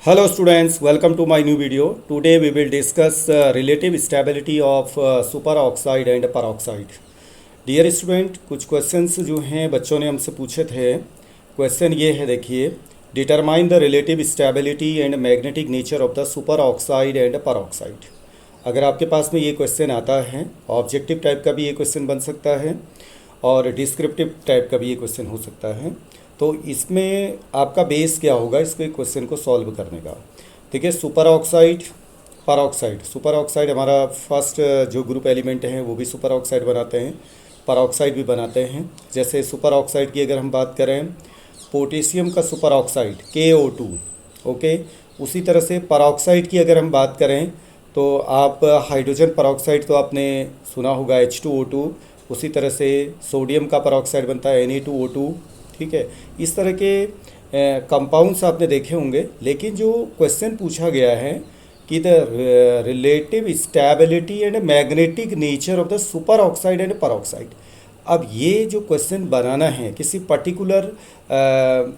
Hello students, welcome to my new video. Today we will discuss relative stability of superoxide and peroxide. Dear student, कुछ questions जो हैं बच्चों ने हमसे पूछे थे. क्वेश्चन ये है, देखिए, determine the relative stability and magnetic nature of the superoxide and peroxide. अगर आपके पास में ये क्वेश्चन आता है, ऑब्जेक्टिव टाइप का भी ये क्वेश्चन बन सकता है और डिस्क्रिप्टिव टाइप का भी ये क्वेश्चन हो सकता है. तो इसमें आपका बेस क्या होगा इसके क्वेश्चन को सॉल्व करने का. ठीक है, सुपर ऑक्साइड, सुपर ऑक्साइड हमारा फर्स्ट जो ग्रुप एलिमेंट हैं वो भी सुपर ऑक्साइड बनाते हैं, पेरोक्साइड भी बनाते हैं. जैसे सुपर ऑक्साइड की अगर हम बात करें, पोटेशियम का सुपर ऑक्साइड KO2, ओके. उसी तरह से पेरोक्साइड की अगर हम बात करें तो आप हाइड्रोजन पेरोक्साइड तो आपने सुना होगा H2O2. उसी तरह से सोडियम का पेरोक्साइड बनता है Na2O2. ठीक है, इस तरह के कंपाउंड्स आपने देखे होंगे. लेकिन जो क्वेश्चन पूछा गया है कि the relative stability and magnetic nature of the super oxide and peroxide. अब ये जो क्वेश्चन बनाना है किसी पर्टिकुलर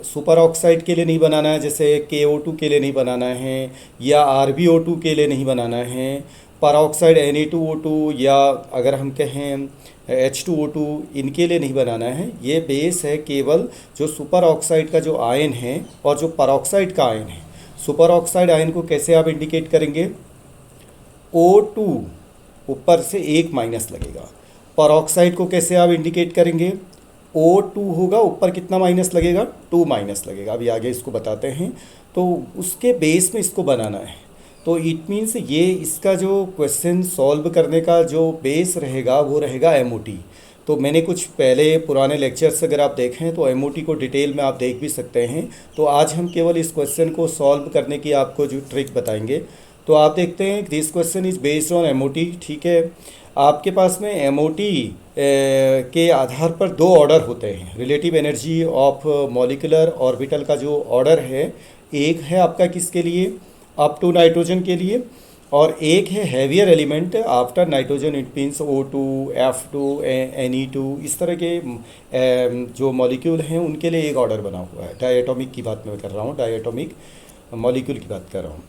सुपर ऑक्साइड के लिए नहीं बनाना है, जैसे KO2 के लिए नहीं बनाना है या RbO2 के लिए नहीं बनाना है, पेरोक्साइड Na2O2 या अगर हम कहें H2O2 इनके लिए नहीं बनाना है. ये बेस है केवल जो सुपर ऑक्साइड का जो आयन है और जो पेरोक्साइड का आयन है. सुपर ऑक्साइड आयन को कैसे आप इंडिकेट करेंगे? O2 ऊपर से एक माइनस लगेगा. पेरोक्साइड को कैसे आप इंडिकेट करेंगे? O2 होगा, ऊपर कितना माइनस लगेगा? 2 माइनस लगेगा. अभी आगे इसको बताते हैं. तो उसके बेस में इसको बनाना है. तो इट मीन्स ये इसका जो क्वेश्चन सॉल्व करने का जो बेस रहेगा वो रहेगा MOT. तो मैंने कुछ पहले पुराने लेक्चर्स अगर आप देखें तो MOT को डिटेल में आप देख भी सकते हैं. तो आज हम केवल इस क्वेश्चन को सॉल्व करने की आपको जो ट्रिक बताएंगे. तो आप देखते हैं this question is based on MOT. ठीक है, आपके पास में MOT के आधार पर दो ऑर्डर होते हैं. Relative energy of molecular orbital का जो ऑर्डर है, एक है आपका किसके लिए? अप टू नाइट्रोजन के लिए, और एक है heavier element after nitrogen. It means O2, F2, Ne2. इस तरह के जो मॉलिक्यूल हैं उनके लिए एक ऑर्डर बना हुआ है. डायटोमिक की बात मैं कर रहा हूँ, डायटोमिक मॉलिक्यूल की बात कर रहा हूँ.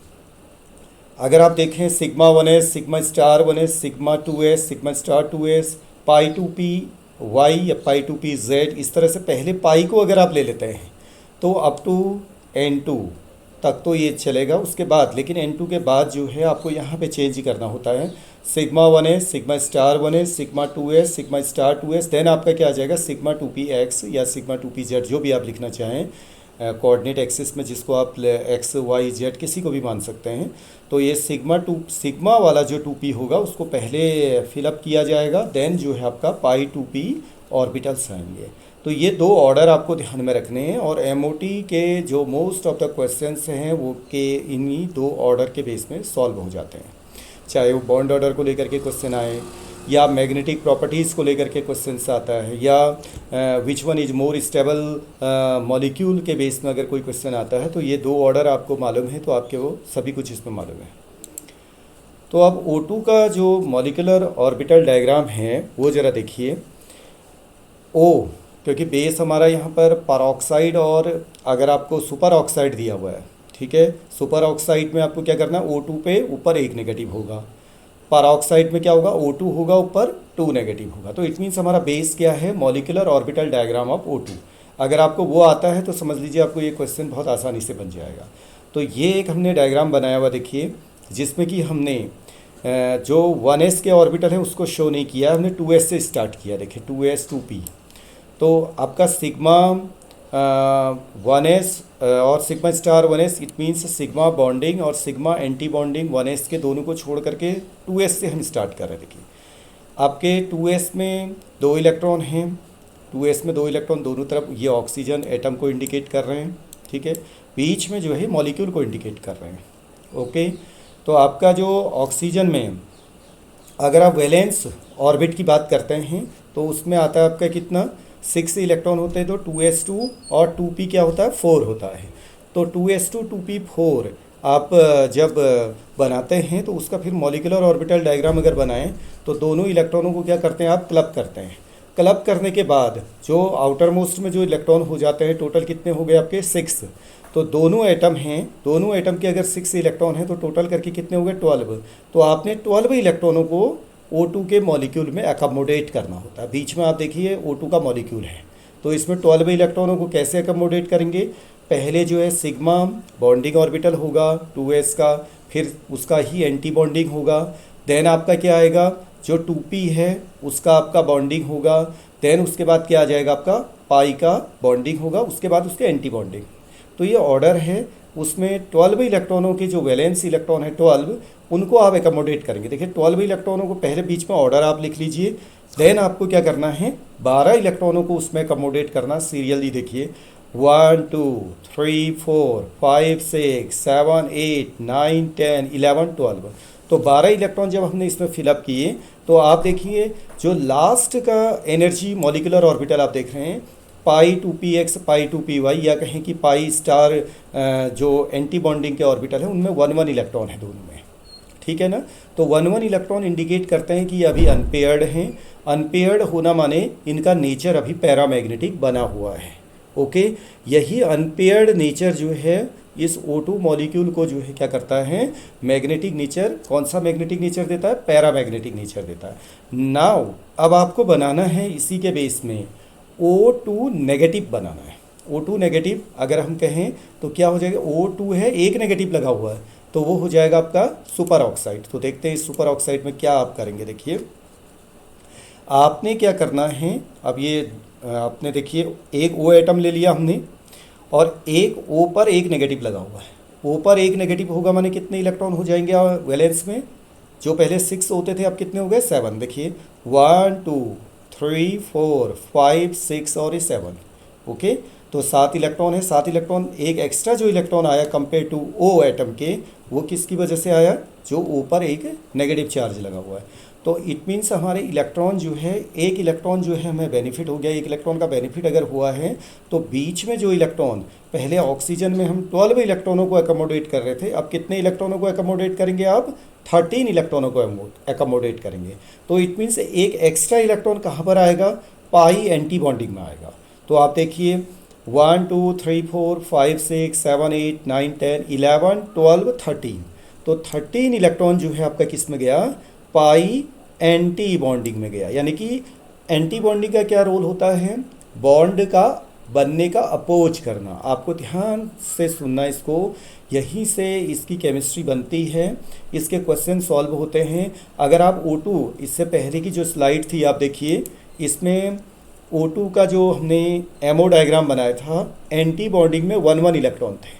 अगर आप देखें sigma 1s, sigma star 1s, sigma 2s, sigma star 2s, पाई 2p y या पाई 2p z, इस तरह से पहले पाई को अगर आप ले लेते हैं तो अप टू N2 तक तो ये चलेगा. उसके बाद लेकिन N2 के बाद जो है आपको यहाँ पे चेंज ही करना होता है. Sigma 1s, sigma star 1s, sigma 2s, sigma star 2s, then आपका क्या आ जाएगा? सिग्मा 2px या सिग्मा 2pz, जो भी आप लिखना चाहें कोऑर्डिनेट एक्सिस में, जिसको आप x y z किसी को भी मान सकते हैं. तो ये सिग्मा वाला जो 2p होगा उसको पहले फिलअप किया जाएगा. देन जो है आपका पाई 2p ऑर्बिटल्स आएंगे. तो ये दो ऑर्डर आपको ध्यान में रखने हैं. और MOT के जो मोस्ट ऑफ द क्वेश्चंस हैं वो के इन्हीं दो ऑर्डर के बेस में सॉल्व हो जाते हैं. चाहे वो बॉन्ड ऑर्डर को लेकर के क्वेश्चन आए या मैग्नेटिक प्रॉपर्टीज़ को लेकर के क्वेश्चन आता है या which one is more stable molecule के बेस में अगर कोई क्वेश्चन आता है, तो ये दो ऑर्डर आपको मालूम है तो आपके वो सभी कुछ इसमें मालूम है. तो अब O2 का जो मॉलिक्यूलर ऑर्बिटल डायग्राम है वो ज़रा देखिए. O क्योंकि बेस हमारा यहाँ पर पेरोक्साइड, और अगर आपको सुपर ऑक्साइड दिया हुआ है, ठीक है, सुपर ऑक्साइड में आपको क्या करना है? O2 पे ऊपर एक नेगेटिव होगा. पेरोक्साइड में क्या होगा? O2 होगा, ऊपर 2 नेगेटिव होगा. तो इट मीन्स हमारा बेस क्या है? Molecular orbital diagram of O2. अगर आपको वो आता है तो समझ लीजिए आपको ये क्वेश्चन बहुत आसानी से बन जाएगा. तो ये एक हमने डायग्राम बनाया हुआ देखिए, जिसमें कि हमने जो 1s के ऑर्बिटल है उसको शो नहीं किया, हमने 2s से स्टार्ट किया. देखिए 2s 2p. तो आपका सिग्मा 1s और sigma star 1s, it means sigma bonding और सिग्मा एंटी बॉन्डिंग 1s के दोनों को छोड़ करके 2s से हम स्टार्ट कर रहे हैं. देखिए आपके 2s में 2 इलेक्ट्रॉन हैं. 2s में 2 इलेक्ट्रॉन दोनों तरफ, ये ऑक्सीजन एटम को इंडिकेट कर रहे हैं. ठीक है, बीच में जो है मॉलिक्यूल को इंडिकेट कर रहे हैं. ओके, तो आपका जो ऑक्सीजन में अगर आप वैलेंस ऑर्बिट की बात करते हैं तो उसमें आता है आपका कितना? 6 इलेक्ट्रॉन होते हैं. तो 2s2 और 2p क्या होता है? 4 होता है. तो 2s2 2p 4 आप जब बनाते हैं तो उसका फिर मॉलिक्यूलर ऑर्बिटल डायग्राम अगर बनाएं तो दोनों इलेक्ट्रॉनों को क्या करते हैं? आप क्लब करते हैं. क्लब करने के बाद जो आउटर मोस्ट में जो इलेक्ट्रॉन हो जाते हैं, टोटल कितने हो गए आपके? 6. तो दोनों एटम हैं, दोनों एटम के अगर 6 इलेक्ट्रॉन हैं तो टोटल करके कितने हो गए 12। तो आपने 12 इलेक्ट्रॉनों को O2 के मॉलिक्यूल में अकोमोडेट करना होता है। बीच में आप देखिए O2 का मॉलिक्यूल है, तो इसमें 12 इलेक्ट्रॉनों को कैसे अकोमोडेट करेंगे? पहले जो है सिग्मा बॉन्डिंग ऑर्बिटल होगा 2s का, फिर उसका ही एंटी बॉन्डिंग होगा। देन आपका क्या आएगा, जो 2p है उसका आपका बॉन्डिंग होगा। देन उसके बाद क्या आ जाएगा, आपका पाई का बॉन्डिंग होगा, उसके बाद उसके एंटी बॉन्डिंग। तो ये ऑर्डर है, उसमें 12 इलेक्ट्रॉनों के जो वैलेंस इलेक्ट्रॉन है 12, उनको आप एकोमोडेट करेंगे। देखिए 12 इलेक्ट्रॉनों को पहले बीच में ऑर्डर आप लिख लीजिए। देन आपको क्या करना है, 12 इलेक्ट्रॉनों को उसमें एकोमोडेट करना सीरियली। देखिए 1 2 3 4 5 6 7 8 9 10 11 12। तो 12 इलेक्ट्रॉन जब हमने इसमें फिलअप किए तो आप देखिए जो लास्ट का एनर्जी मॉलिकुलर ऑर्बिटल आप देख रहे हैं पाई 2px पाई 2py, या कहें कि पाई स्टार जो एंटी बॉन्डिंग के ऑर्बिटल है उनमें 1 1 इलेक्ट्रॉन है दोनों में, ठीक है ना। तो 1 1 इलेक्ट्रॉन इंडिकेट करते हैं कि ये अभी अनपेयर्ड हैं। अनपेयर्ड होना माने इनका नेचर अभी पैरामैग्नेटिक बना हुआ है। ओके, यही अनपेयर्ड नेचर जो है इस O2 मॉलिक्यूल को जो है क्या करता है, मैग्नेटिक नेचर, कौन सा मैग्नेटिक नेचर देता है, पैरामैग्नेटिक नेचर देता है। नाउ अब आपको बनाना है इसी के बेस में O2 नेगेटिव बनाना है। O2 नेगेटिव अगर हम कहें तो क्या हो जाएगा, O2 है एक नेगेटिव लगा हुआ है तो वो हो जाएगा आपका सुपर ऑक्साइड। तो देखते हैं इस सुपर ऑक्साइड में क्या आप करेंगे। देखिए आपने क्या करना है, अब ये आपने देखिए एक O एटम ले लिया हमने और एक O पर एक नेगेटिव लगा हुआ है। O पर एक नेगेटिव होगा माने कितने इलेक्ट्रॉन हो जाएंगे वैलेंस में, जो पहले 6 होते थे अब कितने हो गए 7। देखिए 1 2 3 4 5 6 और ये 7। ओके, तो 7 इलेक्ट्रॉन है। 7 इलेक्ट्रॉन, एक एक्स्ट्रा जो इलेक्ट्रॉन आया कंपेयर टू O एटम के, वो किसकी वजह से आया, जो O पर एक नेगेटिव चार्ज लगा हुआ है। तो इट मीन्स हमारे इलेक्ट्रॉन जो है, एक इलेक्ट्रॉन जो है हमें बेनिफिट हो गया। एक इलेक्ट्रॉन का बेनिफिट अगर हुआ है तो बीच में जो इलेक्ट्रॉन, पहले ऑक्सीजन में हम 12 इलेक्ट्रॉनों को एकोमोडेट कर रहे थे, अब कितने इलेक्ट्रॉनों को एकोमोडेट करेंगे आप, 13 इलेक्ट्रॉनों को एकोमोडेट करेंगे। तो इट मीन्स एक एक्स्ट्रा इलेक्ट्रॉन कहाँ पर आएगा, पाई एंटी बॉन्डिंग में आएगा। तो आप देखिए 1 2 3 4 5 6 7 8 9 10 11 12 13। तो 13 इलेक्ट्रॉन जो है आपका किस में गया, पाई एंटी बॉन्डिंग में गया। यानी कि एंटी बॉन्डिंग का क्या रोल होता है, बॉन्ड का बनने का अपोज करना। आपको ध्यान से सुनना इसको, यहीं से इसकी केमिस्ट्री बनती है, इसके क्वेश्चन सॉल्व होते हैं। अगर आप O2, इससे पहले की जो स्लाइड थी आप देखिए, इसमें O2 का जो हमने एमओ डायग्राम बनाया था, एंटी बॉन्डिंग में 1 1 इलेक्ट्रॉन थे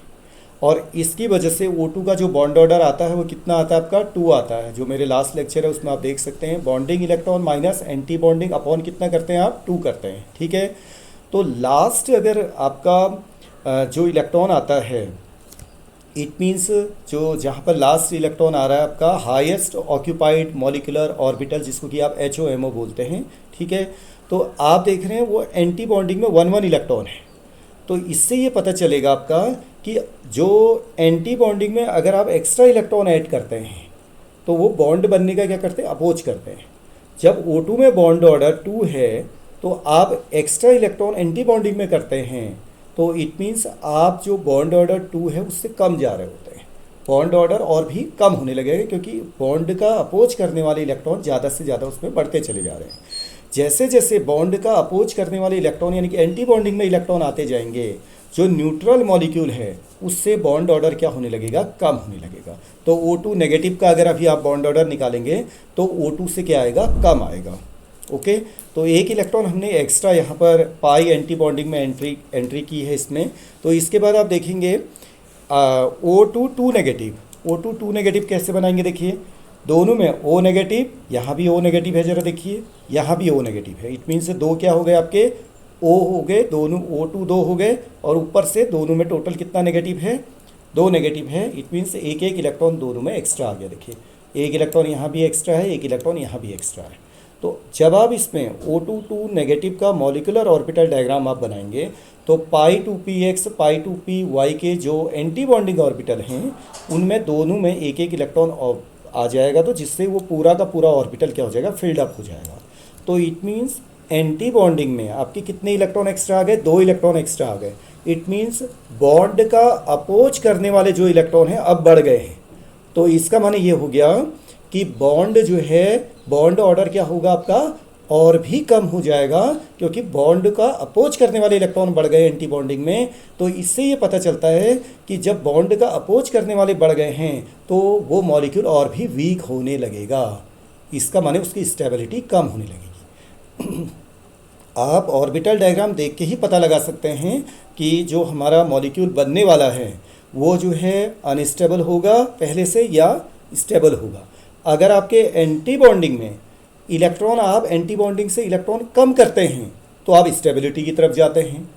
और इसकी वजह से O2 का जो बॉन्ड ऑर्डर आता है वो कितना आता है आपका, 2 आता है। जो मेरे लास्ट लेक्चर है उसमें आप देख सकते हैं, bonding electron minus anti bonding upon कितना करते हैं आप, 2 करते हैं, ठीक है। तो लास्ट अगर आपका जो इलेक्ट्रॉन आता है, इट मीन्स जो जहाँ पर लास्ट इलेक्ट्रॉन आ रहा है आपका हाईएस्ट ऑक्यूपाइड मॉलिकुलर ऑर्बिटल, जिसको कि आप HOMO बोलते हैं, ठीक है। तो आप देख रहे हैं वो एंटी बॉन्डिंग में 1 1 इलेक्ट्रॉन है। तो इससे ये पता चलेगा आपका कि जो एंटी बॉन्डिंग में अगर आप एक्स्ट्रा इलेक्ट्रॉन ऐड करते हैं तो वो बॉन्ड बनने का क्या करते हैं, अपोज करते हैं। जब O2 में बॉन्ड ऑर्डर 2 है तो आप एक्स्ट्रा इलेक्ट्रॉन एंटी बॉन्डिंग में करते हैं, तो इट मीन्स आप जो बॉन्ड ऑर्डर 2 है उससे कम जा रहे होते हैं। बॉन्ड ऑर्डर और भी कम होने लगेगा क्योंकि बॉन्ड का अपोज करने वाले इलेक्ट्रॉन ज़्यादा से ज़्यादा उसमें बढ़ते चले जा रहे हैं। जैसे जैसे बॉन्ड का अपोज करने वाले इलेक्ट्रॉन यानी कि एंटी बॉन्डिंग में इलेक्ट्रॉन आते जाएंगे, जो न्यूट्रल मॉलिक्यूल है उससे बॉन्ड ऑर्डर क्या होने लगेगा, कम होने लगेगा। तो O2 नेगेटिव का अगर अभी आप बॉन्ड ऑर्डर निकालेंगे तो O2 से क्या आएगा, कम आएगा। ओके, तो एक इलेक्ट्रॉन हमने एक्स्ट्रा यहाँ पर पाई एंटी बॉन्डिंग में एंट्री की है इसमें। तो इसके बाद आप देखेंगे O2 2 नेगेटिव, O2 2 नेगेटिव कैसे बनाएंगे, देखिए दोनों में O नेगेटिव, यहाँ भी O नेगेटिव है, जरा देखिए यहाँ भी O नेगेटिव है। इट मीन्स 2 क्या हो गए आपके, O हो गए, दोनों O2 2 हो गए और ऊपर से दोनों में टोटल कितना नेगेटिव है, 2 नेगेटिव है। इट मीन्स एक एक इलेक्ट्रॉन दोनों में एक्स्ट्रा आ गया। देखिए एक इलेक्ट्रॉन यहाँ भी एक्स्ट्रा है, एक इलेक्ट्रॉन यहाँ भी एक्स्ट्रा है। तो जब आप इसमें O2 2 नेगेटिव का मॉलिकुलर ऑर्बिटल डायग्राम आप बनाएंगे तो पाई 2px पाई 2py के जो एंटी बॉन्डिंग ऑर्बिटल हैं उनमें दोनों में एक एक इलेक्ट्रॉन आ जाएगा, तो जिससे वो पूरा का पूरा ऑर्बिटल क्या हो जाएगा, फिल्ड अप हो जाएगा। तो इट मीन्स एंटी बॉन्डिंग में आपके कितने इलेक्ट्रॉन एक्स्ट्रा आ गए, 2 इलेक्ट्रॉन एक्स्ट्रा आ गए। इट मीन्स बॉन्ड का अपोज करने वाले जो इलेक्ट्रॉन हैं अब बढ़ गए हैं। तो इसका माने ये हो गया कि बॉन्ड जो है, बॉन्ड ऑर्डर क्या होगा आपका, और भी कम हो जाएगा, क्योंकि बॉन्ड का अपोज करने वाले इलेक्ट्रॉन बढ़ गए एंटी बॉन्डिंग में। तो इससे ये पता चलता है कि जब बॉन्ड का अपोज करने वाले बढ़ गए हैं तो वो मॉलिक्यूल और भी वीक होने लगेगा। इसका माने उसकी स्टेबिलिटी कम होने लगेगी। आप ऑर्बिटल डायग्राम देख के ही पता लगा सकते हैं कि जो हमारा मॉलिक्यूल बनने वाला है वो जो है अनस्टेबल होगा पहले से या स्टेबल होगा। अगर आपके एंटी बॉन्डिंग में इलेक्ट्रॉन, आप एंटी बॉन्डिंग से इलेक्ट्रॉन कम करते हैं तो आप स्टेबिलिटी की तरफ जाते हैं।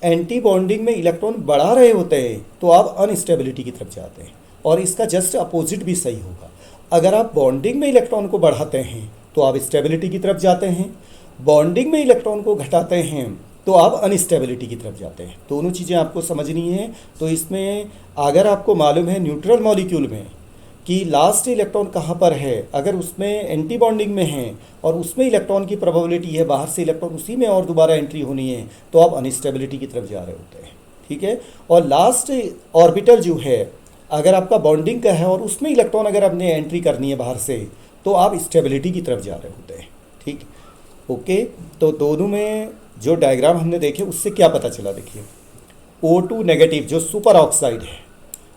एंटी बॉन्डिंग में इलेक्ट्रॉन बढ़ा रहे होते हैं तो आप अनस्टेबिलिटी की तरफ जाते हैं। और इसका जस्ट अपोजिट भी सही होगा। अगर आप बॉन्डिंग में इलेक्ट्रॉन को बढ़ाते हैं तो आप स्टेबिलिटी की तरफ जाते हैं, बॉन्डिंग में इलेक्ट्रॉन को घटाते हैं तो आप अनस्टेबिलिटी की तरफ जाते हैं। दोनों चीज़ें आपको समझनी है। तो इसमें अगर आपको मालूम है न्यूट्रल मॉलिक्यूल में कि लास्ट इलेक्ट्रॉन कहाँ पर है, अगर उसमें एंटी बॉन्डिंग में है और उसमें इलेक्ट्रॉन की प्रोबेबिलिटी है बाहर से इलेक्ट्रॉन उसी में और दोबारा एंट्री होनी है, तो आप अनस्टेबिलिटी की तरफ जा रहे होते हैं। ठीक है। और लास्ट ऑर्बिटल जो है, अगर आपका बॉन्डिंग का है और उसमें इलेक्ट्रॉन अगर आपने एंट्री करनी है बाहर से, तो आप स्टेबिलिटी की तरफ जा रहे होते हैं। ठीक, ओके। तो दोनों में जो डायग्राम हमने देखे उससे क्या पता चला, देखिए O2 नेगेटिव जो सुपर ऑक्साइड है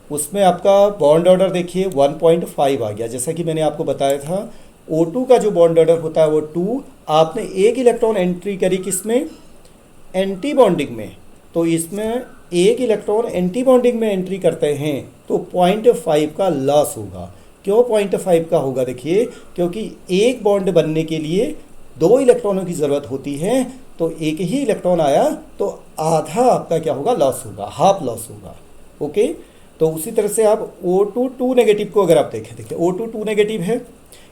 उसमें आपका बॉन्ड ऑर्डर देखिए 1.5 आ गया। जैसा कि मैंने आपको बताया था O2 का जो बॉन्ड ऑर्डर होता है वो 2, आपने एक इलेक्ट्रॉन एंट्री करी किसमें, एंटी बॉन्डिंग में, तो इसमें एक इलेक्ट्रॉन एंटी बॉन्डिंग में एंट्री करते हैं तो 0.5 का लॉस होगा। क्यों 0.5 का होगा, देखिए क्योंकि एक बॉन्ड बनने के लिए 2 इलेक्ट्रॉनों की ज़रूरत होती है, तो एक ही इलेक्ट्रॉन आया तो आधा आपका क्या होगा, लॉस होगा, हाफ लॉस होगा। ओके। तो उसी तरह से आप O2 2 नेगेटिव को अगर आप देखें, देखिए O2 2 नेगेटिव है,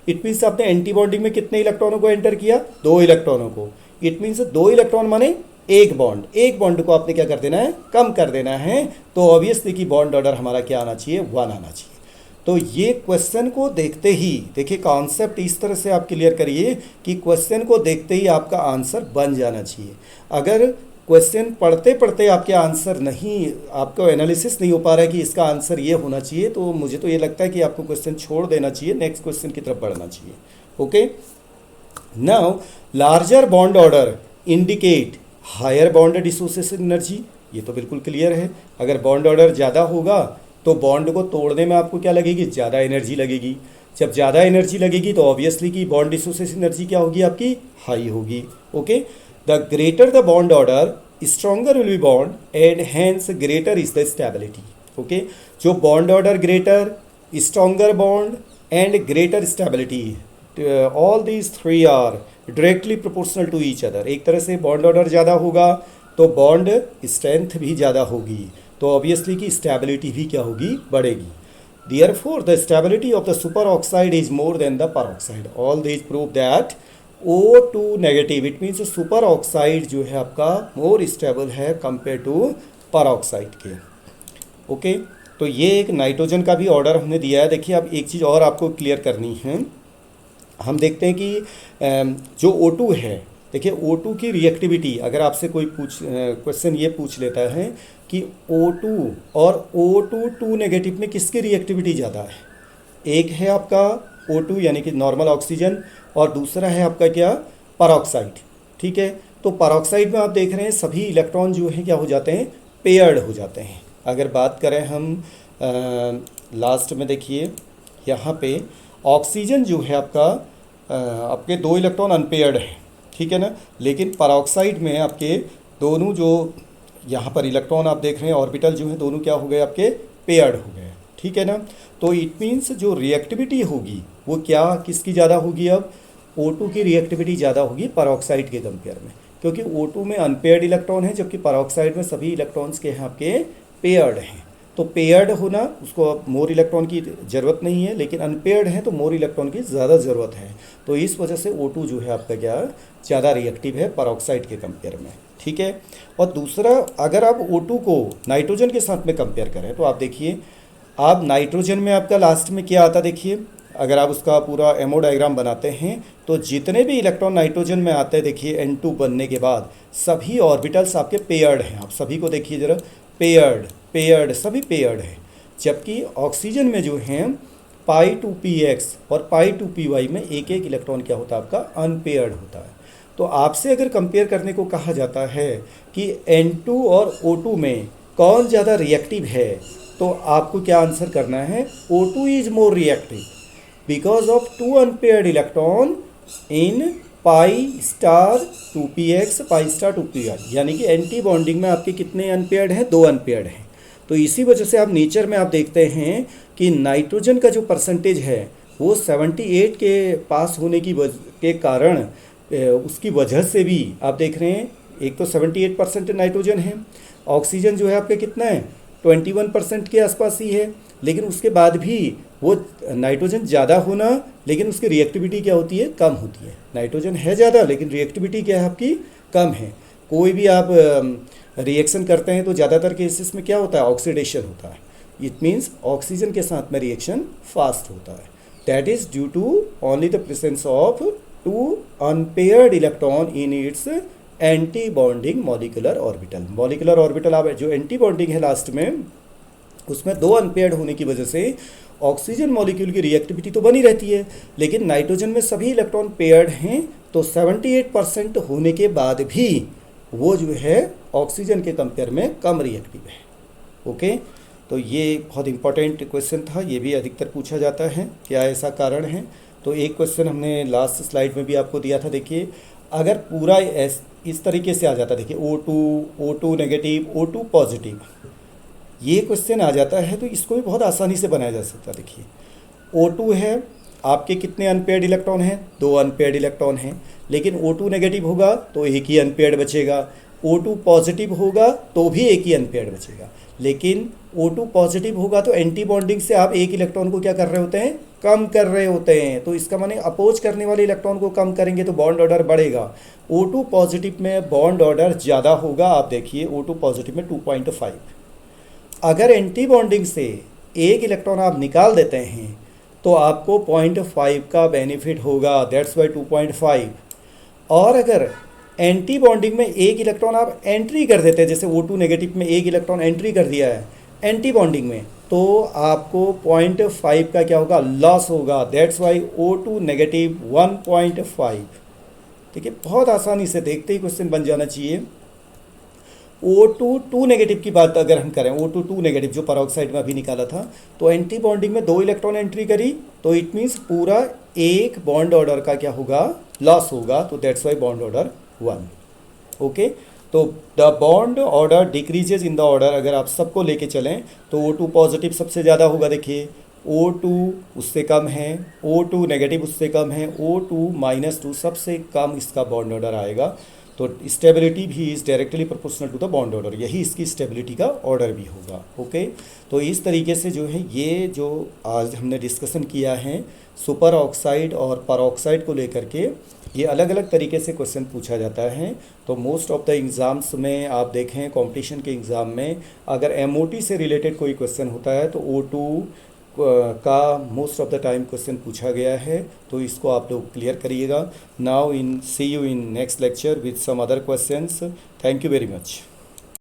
इट मीन्स आपने एंटी बॉन्डिंग में कितने इलेक्ट्रॉनों को एंटर किया, 2 इलेक्ट्रॉनों को। इट मीन्स 2 इलेक्ट्रॉन माने एक बॉन्ड को आपने क्या कर देना है, कम कर देना है। तो ऑब्वियसली कि बॉन्ड ऑर्डर हमारा क्या आना चाहिए, 1 आना चाहिए। तो ये क्वेश्चन को देखते ही, देखिए कॉन्सेप्ट इस तरह से आप क्लियर करिए कि क्वेश्चन को देखते ही आपका आंसर बन जाना चाहिए। अगर क्वेश्चन पढ़ते पढ़ते आपके आंसर नहीं, आपको एनालिसिस नहीं हो पा रहा है कि इसका आंसर ये होना चाहिए, तो मुझे तो ये लगता है कि आपको क्वेश्चन छोड़ देना चाहिए, नेक्स्ट क्वेश्चन की तरफ बढ़ना चाहिए। Okay. Now larger bond order indicate higher bond dissociation energy, ये तो बिल्कुल क्लियर है। अगर बॉन्ड ऑर्डर ज़्यादा होगा तो बॉन्ड को तोड़ने में आपको क्या लगेगी, ज़्यादा एनर्जी लगेगी। जब ज़्यादा एनर्जी लगेगी तो ऑब्वियसली कि बॉन्ड डिसोसिएशन एनर्जी क्या होगी, आपकी हाई होगी। Okay. The greater the bond order stronger will be bond and hence greater is the stability. Okay. जो bond order greater, stronger bond and greater stability, all these 3 are directly proportional to each other. एक तरह से bond order ज़्यादा होगा तो bond strength भी ज़्यादा होगी, तो ऑब्वियसली की स्टेबिलिटी भी क्या होगी, बढ़ेगी। Therefore, the stability of the superoxide is more than the peroxide. All these prove that O2 negative, it means superoxide जो है आपका more stable है कंपेयर टू peroxide के। ओके। तो ये एक नाइट्रोजन का भी ऑर्डर हमने दिया है। देखिए अब एक चीज़ और आपको क्लियर करनी है। हम देखते हैं कि जो O2 है, देखिए O2 की रिएक्टिविटी, अगर आपसे कोई क्वेश्चन ये पूछ लेता है कि O2 और O2 2 नेगेटिव में किसकी रिएक्टिविटी ज़्यादा है, एक है आपका O2 यानी कि नॉर्मल ऑक्सीजन और दूसरा है आपका क्या, पेरोक्साइड। ठीक है। तो पेरोक्साइड में आप देख रहे हैं सभी इलेक्ट्रॉन जो हैं क्या हो जाते हैं, पेयर्ड हो जाते हैं। अगर बात करें हम लास्ट में, देखिए यहाँ पे ऑक्सीजन जो है आपका आपके 2 इलेक्ट्रॉन अनपेयर्ड हैं, ठीक है ना, लेकिन पेरोक्साइड में आपके दोनों जो यहाँ पर इलेक्ट्रॉन आप देख रहे हैं ऑर्बिटल जो है दोनों क्या हो गए, आपके पेयर्ड हो गए। ठीक है ना। तो इट मीन्स जो रिएक्टिविटी होगी वो क्या, किसकी ज़्यादा होगी, अब O2 की रिएक्टिविटी ज़्यादा होगी पेरोक्साइड के कंपेयर में, क्योंकि O2 में अनपेयर्ड इलेक्ट्रॉन है जबकि पेरोक्साइड में सभी इलेक्ट्रॉन्स के हैं आपके पेयर्ड हैं। तो पेयर्ड होना उसको अब मोर इलेक्ट्रॉन की ज़रूरत नहीं है, लेकिन अनपेयर्ड है तो मोर इलेक्ट्रॉन की ज़्यादा ज़रूरत है। तो इस वजह से O2 जो है आपका क्या, ज़्यादा रिएक्टिव है पेरोक्साइड के कंपेयर में। ठीक है। और दूसरा, अगर आप O2 को नाइट्रोजन के साथ में कंपेयर करें तो आप देखिए, आप नाइट्रोजन में आपका लास्ट में क्या आता, देखिए अगर आप उसका पूरा एमओ डायग्राम बनाते हैं तो जितने भी इलेक्ट्रॉन नाइट्रोजन में आते हैं, देखिए N2 बनने के बाद सभी ऑर्बिटल्स आपके पेयर्ड हैं। आप सभी को देखिए ज़रा, पेयर्ड पेयर्ड सभी पेयर्ड हैं। जबकि ऑक्सीजन में जो है π2px और π2py में एक एक इलेक्ट्रॉन क्या होता है आपका, अनपेयर्ड होता है। तो आपसे अगर कंपेयर करने को कहा जाता है कि N2 और O2 में कौन ज़्यादा रिएक्टिव है, तो आपको क्या आंसर करना है, O2 is more reactive because of 2 unpaired electron in π*2px π*2py, यानी कि एंटी बॉन्डिंग में आपके कितने अनपेयर्ड हैं, 2 अनपेयर्ड हैं। तो इसी वजह से आप नेचर में आप देखते हैं कि नाइट्रोजन का जो परसेंटेज है वो 78 के पास होने के कारण उसकी वजह से भी आप देख रहे हैं, एक तो 78% नाइट्रोजन है, ऑक्सीजन जो है आपके कितना है 21% के आसपास ही है, लेकिन उसके बाद भी वो नाइट्रोजन ज़्यादा होना, लेकिन उसकी रिएक्टिविटी क्या होती है, कम होती है। नाइट्रोजन है ज़्यादा लेकिन रिएक्टिविटी क्या है आपकी, कम है। कोई भी आप रिएक्शन करते हैं तो ज़्यादातर केसेस में क्या होता है, ऑक्सीडेशन होता है। इट मीन्स ऑक्सीजन के साथ में रिएक्शन फास्ट होता है। That is due to only the presence of 2 unpaired electron in its anti bonding molecular orbital. Molecular orbital आप जो एंटी बॉन्डिंग है लास्ट में, उसमें 2 अनपेयर्ड होने की वजह से ऑक्सीजन मॉलिक्यूल की रिएक्टिविटी तो बनी रहती है, लेकिन नाइट्रोजन में सभी इलेक्ट्रॉन पेयर्ड हैं, तो 78% होने के बाद भी वो जो है ऑक्सीजन के कंपेयर में कम रिएक्टिव है। ओके, तो ये बहुत इंपॉर्टेंट क्वेश्चन था, ये भी अधिकतर पूछा जाता है, क्या ऐसा कारण है। तो एक क्वेश्चन हमने लास्ट स्लाइड में भी आपको दिया था, देखिए अगर पूरा इस तरीके से आ जाता, देखिए O2 नेगेटिव O2 पॉजिटिव, ये क्वेश्चन आ जाता है तो इसको भी बहुत आसानी से बनाया जा सकता है। देखिए O2 है, आपके कितने अनपेयर्ड इलेक्ट्रॉन हैं, 2 अनपेयर्ड इलेक्ट्रॉन हैं, लेकिन O2 नेगेटिव होगा तो एक ही अनपेयर्ड बचेगा, O2 पॉजिटिव होगा तो भी एक ही अनपेयर्ड बचेगा। लेकिन O2 पॉजिटिव होगा तो एंटी बॉन्डिंग से आप एक इलेक्ट्रॉन को क्या कर रहे होते हैं, कम कर रहे होते हैं। तो इसका माने अपोज करने वाले इलेक्ट्रॉन को कम करेंगे तो बॉन्ड ऑर्डर बढ़ेगा। O2 पॉजिटिव में बॉन्ड ऑर्डर ज़्यादा होगा, आप देखिए O2 पॉजिटिव में 2.5। अगर एंटी बॉन्डिंग से एक इलेक्ट्रॉन आप निकाल देते हैं तो आपको 0.5 का बेनिफिट होगा, दैट्स वाई 2.5। और अगर एंटी बॉन्डिंग में एक इलेक्ट्रॉन आप एंट्री कर देते हैं, जैसे O2 नेगेटिव में एक इलेक्ट्रॉन एंट्री कर दिया है एंटी बॉन्डिंग में, तो आपको 0.5 का क्या होगा, लॉस होगा, दैट्स वाई O2 नेगेटिव 1.5। ठीक है, बहुत आसानी से देखते ही क्वेश्चन बन जाना चाहिए। O2 नेगेटिव की बात अगर हम करें, O2 नेगेटिव जो पेरोक्साइड में अभी निकाला था, तो एंटी बॉन्डिंग में 2 इलेक्ट्रॉन एंट्री करी तो इट मीन्स पूरा एक बॉन्ड ऑर्डर का क्या होगा, लॉस होगा, तो that's why bond order 1। Okay, तो the bond order decreases in the order, अगर आप सबको लेके चलें तो O2 पॉजिटिव सबसे ज़्यादा होगा, देखिए O2 उससे कम है, O2 नेगेटिव उससे कम है, O2-2 सबसे कम इसका बॉन्ड ऑर्डर आएगा। तो स्टेबिलिटी भी is directly proportional to the bond order, यही इसकी स्टेबिलिटी का ऑर्डर भी होगा। ओके, तो इस तरीके से जो है ये जो आज हमने डिस्कशन किया है सुपर ऑक्साइड और परऑक्साइड को लेकर के, ये अलग अलग तरीके से क्वेश्चन पूछा जाता है। तो मोस्ट ऑफ द एग्ज़ाम्स में आप देखें, कंपटीशन के एग्ज़ाम में अगर MOT से रिलेटेड कोई क्वेश्चन होता है तो O2 का most of the time question पूछा गया है, तो इसको आप लोग क्लियर करिएगा। Now see you in next lecture with some other questions. Thank you very much.